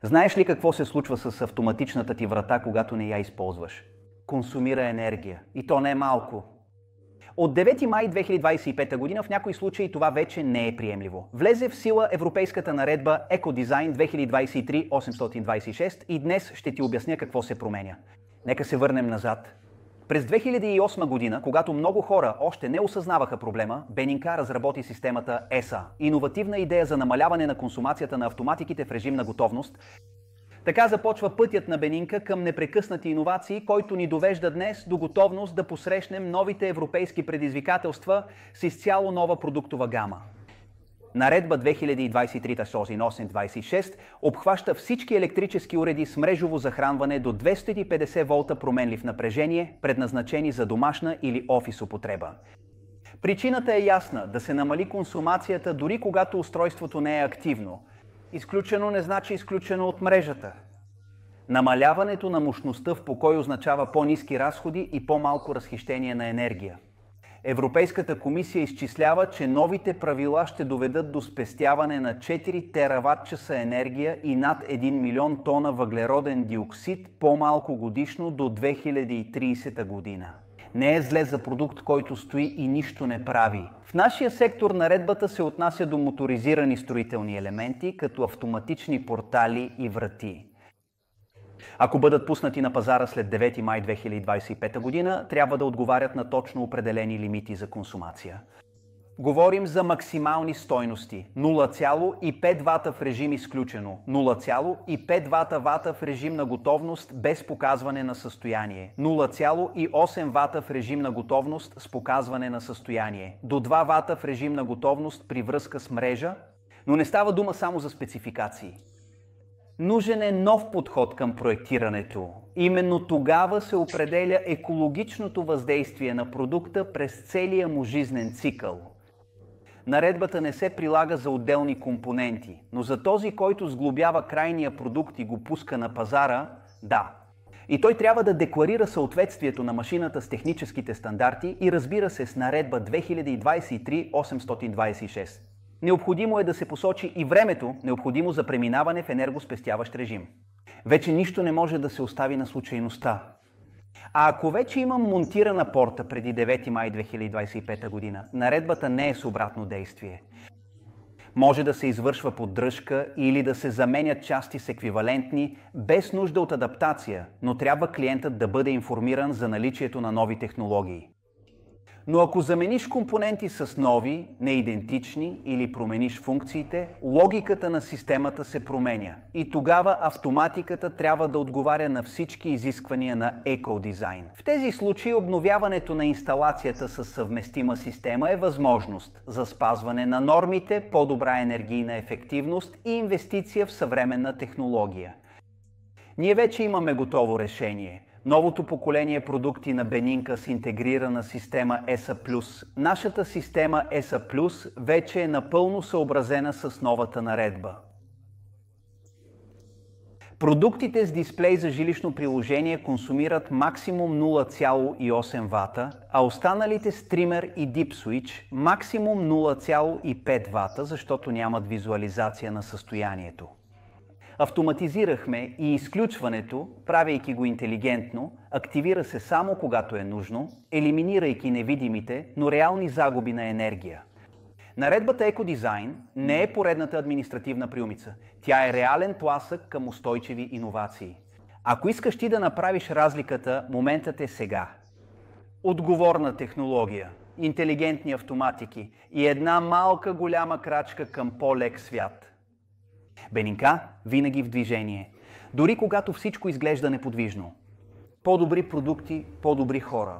Знаеш ли какво се случва с автоматичната ти врата, когато не я използваш? Консумира енергия. И то не е малко. От 9 май 2025 година в някои случаи това вече не е приемливо. Влезе в сила Европейската наредба Екодизайн 2023-826 и днес ще ти обясня какво се променя. Нека се върнем назад. През 2008 година, когато много хора още не осъзнаваха проблема, Бенинка разработи системата ESA – иновативна идея за намаляване на консумацията на автоматиките в режим на готовност. Така започва пътят на Бенинка към непрекъснати иновации, който ни довежда днес до готовност да посрещнем новите европейски предизвикателства с изцяло нова продуктова гама. Наредба 2023-826 обхваща всички електрически уреди с мрежово захранване до 250 волта променлив напрежение, предназначени за домашна или офис употреба. Причината е ясна – да се намали консумацията дори когато устройството не е активно. Изключено не значи изключено от мрежата. Намаляването на мощността в покой означава по-ниски разходи и по-малко разхищение на енергия. Европейската комисия изчислява, че новите правила ще доведат до спестяване на 4 тераватт-часа енергия и над 1 милион тона въглероден диоксид по-малко годишно до 2030 година. Не е зле за продукт, който стои и нищо не прави. В нашия сектор наредбата се отнася до моторизирани строителни елементи, като автоматични портали и врати. Ако бъдат пуснати на пазара след 9 май 2025 година, трябва да отговарят на точно определени лимити за консумация. Говорим за максимални стойности 0,5 вата в режим изключено, 0,5 вата в режим на готовност без показване на състояние, 0,8 вата в режим на готовност с показване на състояние, до 2 вата в режим на готовност при връзка с мрежа, но не става дума само за спецификации. Нужен е нов подход към проектирането. Именно тогава се определя екологичното въздействие на продукта през целия му жизнен цикъл. Наредбата не се прилага за отделни компоненти, но за този, който сглобява крайния продукт и го пуска на пазара, да. И той трябва да декларира съответствието на машината с техническите стандарти и разбира се с наредба 2023-826. Необходимо е да се посочи и времето, необходимо за преминаване в енергоспестяващ режим. Вече нищо не може да се остави на случайността. А ако вече имам монтирана порта преди 9 май 2025 година, наредбата не е с обратно действие. Може да се извършва поддръжка или да се заменят части с еквивалентни, без нужда от адаптация, но трябва клиентът да бъде информиран за наличието на нови технологии. Но ако замениш компоненти с нови, неидентични или промениш функциите, логиката на системата се променя и тогава автоматиката трябва да отговаря на всички изисквания на екодизайн. В тези случаи обновяването на инсталацията с съвместима система е възможност за спазване на нормите, по-добра енергийна ефективност и инвестиция в съвременна технология. Ние вече имаме готово решение. Новото поколение продукти на Бенинка с интегрирана система ESA+. Нашата система ESA+, вече е напълно съобразена с новата наредба. Продуктите с дисплей за жилищно приложение консумират максимум 0,8 вата, а останалите с тример и дип свич максимум 0,5 вата, защото нямат визуализация на състоянието. Автоматизирахме и изключването, правейки го интелигентно, активира се само когато е нужно, елиминирайки невидимите, но реални загуби на енергия. Наредбата Екодизайн не е поредната административна приумица. Тя е реален тласък към устойчиви иновации. Ако искаш ти да направиш разликата, моментът е сега. Отговорна технология, интелигентни автоматики и една малка голяма крачка към по-лек свят. Бенинка винаги в движение, дори когато всичко изглежда неподвижно. По-добри продукти, по-добри хора.